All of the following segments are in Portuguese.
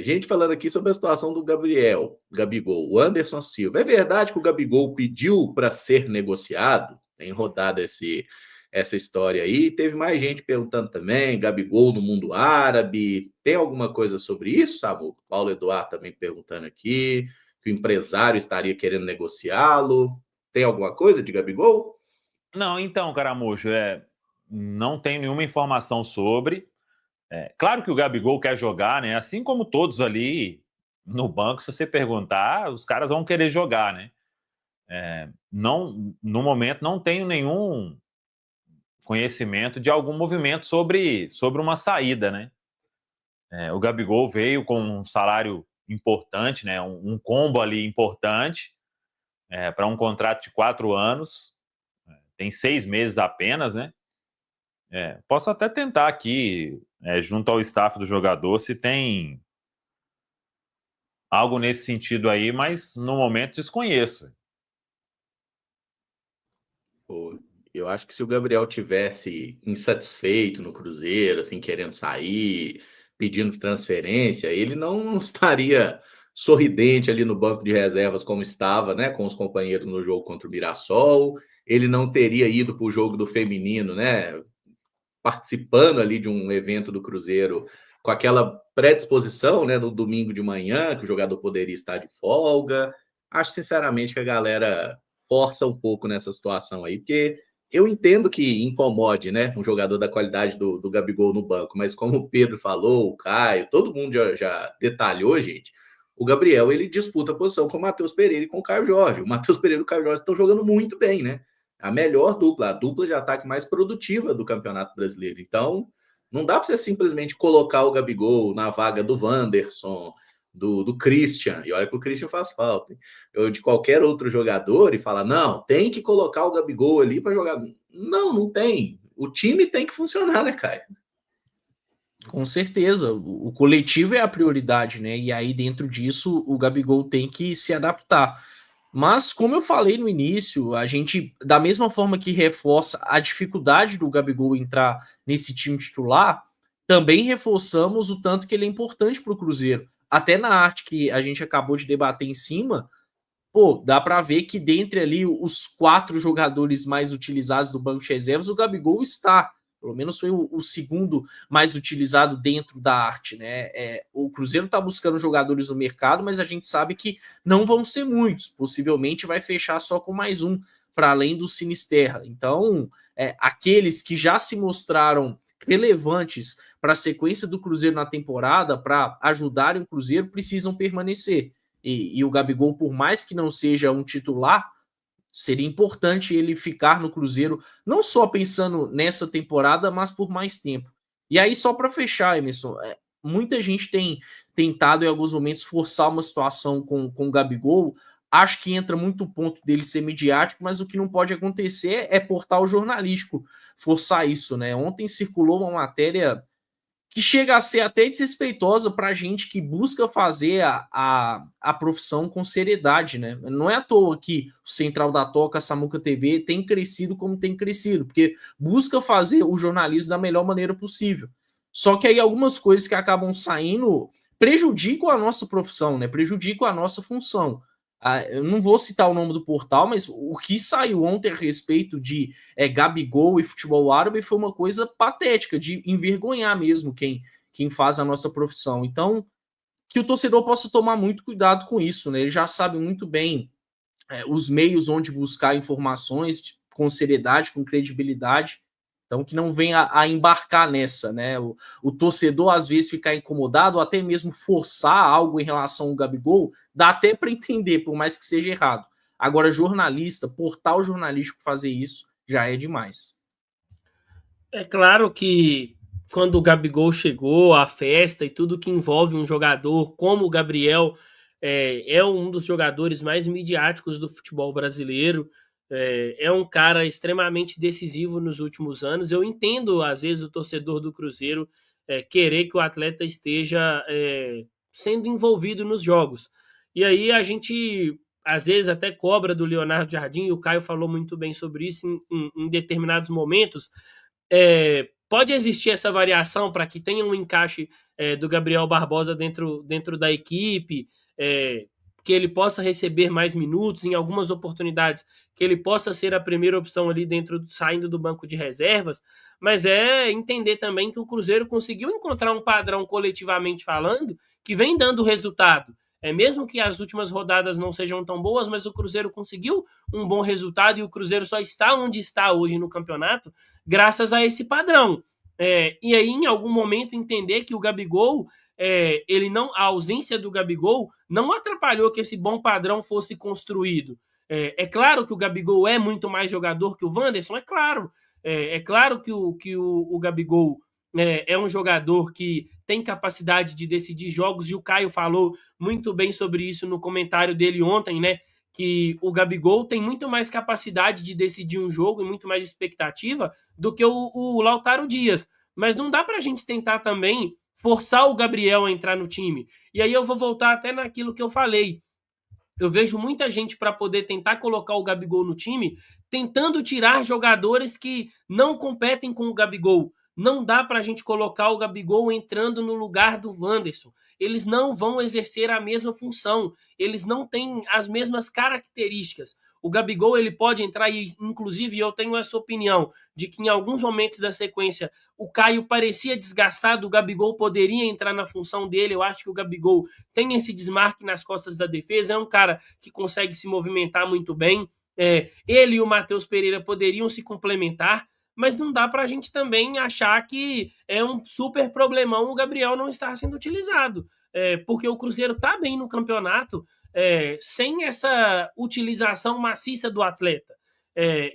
Gente falando aqui sobre a situação do Gabigol, o Anderson Silva. É verdade que o Gabigol pediu para ser negociado? Tem rodado essa história aí. Teve mais gente perguntando também, Gabigol no mundo árabe. Tem alguma coisa sobre isso, Samu? Paulo Eduardo também perguntando aqui, que o empresário estaria querendo negociá-lo. Tem alguma coisa de Gabigol? Não, então, Caramujo, não tem nenhuma informação sobre. Claro que o Gabigol quer jogar, né? Assim como todos ali no banco, se você perguntar, os caras vão querer jogar, né? Não, no momento não tenho nenhum conhecimento de algum movimento sobre uma saída, né? O Gabigol veio com um salário importante, né? Um combo ali importante para um contrato de 4 anos. Tem 6 meses apenas, né? Posso até tentar aqui, junto ao staff do jogador, se tem algo nesse sentido aí, mas no momento desconheço. Pô, eu acho que se o Gabriel tivesse insatisfeito no Cruzeiro, assim, querendo sair, pedindo transferência, ele não estaria sorridente ali no banco de reservas como estava, né, com os companheiros no jogo contra o Mirassol. Ele não teria ido para o jogo do feminino, né, participando ali de um evento do Cruzeiro com aquela predisposição, né, no domingo de manhã, que o jogador poderia estar de folga. Acho sinceramente que a galera força um pouco nessa situação aí, porque eu entendo que incomode, né, um jogador da qualidade do Gabigol no banco, mas como o Pedro falou, o Caio, todo mundo já detalhou, gente, o Gabriel, ele disputa a posição com o Matheus Pereira e com o Caio Jorge. O Matheus Pereira e o Caio Jorge estão jogando muito bem, né? A melhor dupla, a dupla de ataque mais produtiva do Campeonato Brasileiro. Então, não dá para você simplesmente colocar o Gabigol na vaga do Wanderson, do Christian, e olha que o Christian faz falta, ou de qualquer outro jogador, e falar, não, tem que colocar o Gabigol ali para jogar. Não, não tem. O time tem que funcionar, né, Caio? Com certeza, o coletivo é a prioridade, né? E aí, dentro disso, o Gabigol tem que se adaptar. Mas, como eu falei no início, a gente, da mesma forma que reforça a dificuldade do Gabigol entrar nesse time titular, também reforçamos o tanto que ele é importante para o Cruzeiro. Até na arte que a gente acabou de debater em cima, pô, dá para ver que dentre ali os 4 jogadores mais utilizados do banco de reservas, o Gabigol está. Pelo menos foi o segundo mais utilizado dentro da arte, né? O Cruzeiro está buscando jogadores no mercado, mas a gente sabe que não vão ser muitos. Possivelmente vai fechar só com mais um, para além do Sinisterra. Então, aqueles que já se mostraram relevantes para a sequência do Cruzeiro na temporada, para ajudarem o Cruzeiro, precisam permanecer. E o Gabigol, por mais que não seja um titular, seria importante ele ficar no Cruzeiro, não só pensando nessa temporada, mas por mais tempo. E aí, só para fechar, Emerson, muita gente tem tentado em alguns momentos forçar uma situação com o Gabigol. Acho que entra muito o ponto dele ser midiático, mas o que não pode acontecer é portal jornalístico forçar isso, né? Ontem circulou uma matéria que chega a ser até desrespeitosa para a gente que busca fazer a profissão com seriedade, né? Não é à toa que o Central da Toca, a Samuca TV, tem crescido como tem crescido, porque busca fazer o jornalismo da melhor maneira possível. Só que aí algumas coisas que acabam saindo prejudicam a nossa profissão, né? Prejudicam a nossa função. Eu não vou citar o nome do portal, mas o que saiu ontem a respeito de Gabigol e futebol árabe foi uma coisa patética, de envergonhar mesmo quem faz a nossa profissão. Então, que o torcedor possa tomar muito cuidado com isso, né? Ele já sabe muito bem os meios onde buscar informações com seriedade, com credibilidade. Então, que não venha a embarcar nessa, né? O torcedor, às vezes, ficar incomodado ou até mesmo forçar algo em relação ao Gabigol, dá até para entender, por mais que seja errado. Agora, jornalista, portal jornalístico fazer isso já é demais. É claro que quando o Gabigol chegou, a festa e tudo que envolve um jogador como o Gabriel é um dos jogadores mais midiáticos do futebol brasileiro. É um cara extremamente decisivo nos últimos anos. Eu entendo, às vezes, o torcedor do Cruzeiro querer que o atleta esteja sendo envolvido nos jogos. E aí a gente, às vezes, até cobra do Leonardo Jardim, e o Caio falou muito bem sobre isso em determinados momentos. Pode existir essa variação para que tenha um encaixe do Gabriel Barbosa dentro da equipe, que ele possa receber mais minutos em algumas oportunidades, que ele possa ser a primeira opção ali saindo do banco de reservas, mas é entender também que o Cruzeiro conseguiu encontrar um padrão coletivamente falando que vem dando resultado. Mesmo que as últimas rodadas não sejam tão boas, mas o Cruzeiro conseguiu um bom resultado e o Cruzeiro só está onde está hoje no campeonato graças a esse padrão. E aí, em algum momento, entender que o Gabigol, a ausência do Gabigol não atrapalhou que esse bom padrão fosse construído. É claro que o Gabigol é muito mais jogador que o Wanderson, é claro. É claro que o Gabigol é um jogador que tem capacidade de decidir jogos, e o Caio falou muito bem sobre isso no comentário dele ontem, né? Que o Gabigol tem muito mais capacidade de decidir um jogo e muito mais expectativa do que o Lautaro Dias. Mas não dá para a gente tentar também forçar o Gabriel a entrar no time. E aí eu vou voltar até naquilo que eu falei. Eu vejo muita gente para poder tentar colocar o Gabigol no time, tentando tirar jogadores que não competem com o Gabigol. Não dá para a gente colocar o Gabigol entrando no lugar do Wanderson. Eles não vão exercer a mesma função. Eles não têm as mesmas características. O Gabigol ele pode entrar, e inclusive eu tenho essa opinião, de que em alguns momentos da sequência o Caio parecia desgastado, o Gabigol poderia entrar na função dele. Eu acho que o Gabigol tem esse desmarque nas costas da defesa, é um cara que consegue se movimentar muito bem. Ele e o Matheus Pereira poderiam se complementar, mas não dá para a gente também achar que é um super problemão o Gabriel não estar sendo utilizado, porque o Cruzeiro está bem no campeonato, sem essa utilização maciça do atleta.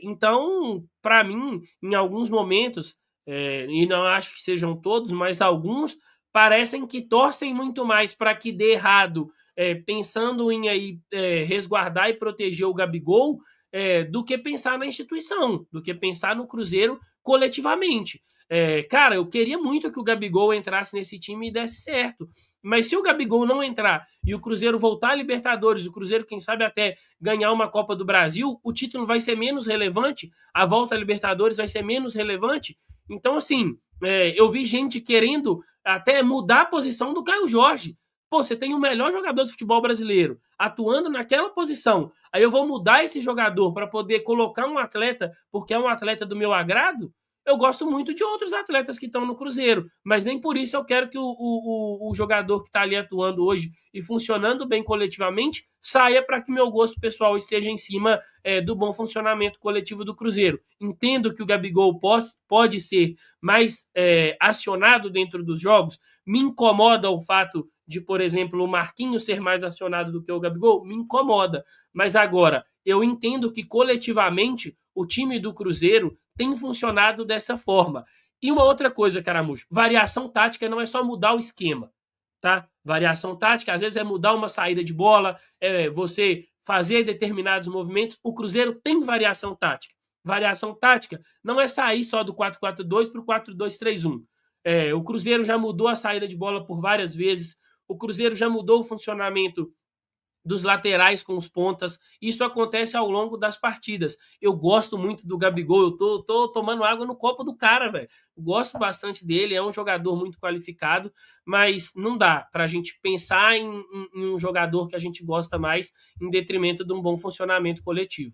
Então, para mim, em alguns momentos, e não acho que sejam todos, mas alguns parecem que torcem muito mais para que dê errado, pensando em aí, resguardar e proteger o Gabigol, do que pensar na instituição, do que pensar no Cruzeiro coletivamente. Cara, eu queria muito que o Gabigol entrasse nesse time e desse certo. Mas se o Gabigol não entrar e o Cruzeiro voltar à Libertadores, o Cruzeiro, quem sabe, até ganhar uma Copa do Brasil, o título vai ser menos relevante, a volta à Libertadores vai ser menos relevante. Então, assim, eu vi gente querendo até mudar a posição do Caio Jorge. Pô, você tem o melhor jogador do futebol brasileiro atuando naquela posição. Aí eu vou mudar esse jogador para poder colocar um atleta, porque é um atleta do meu agrado? Eu gosto muito de outros atletas que estão no Cruzeiro, mas nem por isso eu quero que o jogador que está ali atuando hoje e funcionando bem coletivamente saia para que meu gosto pessoal esteja em cima do bom funcionamento coletivo do Cruzeiro. Entendo que o Gabigol pode ser mais acionado dentro dos jogos. Me incomoda o fato de, por exemplo, o Marquinhos ser mais acionado do que o Gabigol, me incomoda. Mas agora, eu entendo que coletivamente o time do Cruzeiro tem funcionado dessa forma. E uma outra coisa, Caramujo, variação tática não é só mudar o esquema, tá? Variação tática, às vezes, é mudar uma saída de bola, você fazer determinados movimentos. O Cruzeiro tem variação tática. Variação tática não é sair só do 4-4-2 para o 4-2-3-1. O Cruzeiro já mudou a saída de bola por várias vezes. O Cruzeiro já mudou o funcionamento dos laterais com os pontas. Isso acontece ao longo das partidas. Eu gosto muito do Gabigol, eu tô tomando água no copo do cara, velho. Gosto bastante dele, é um jogador muito qualificado, mas não dá pra gente pensar em um jogador que a gente gosta mais em detrimento de um bom funcionamento coletivo.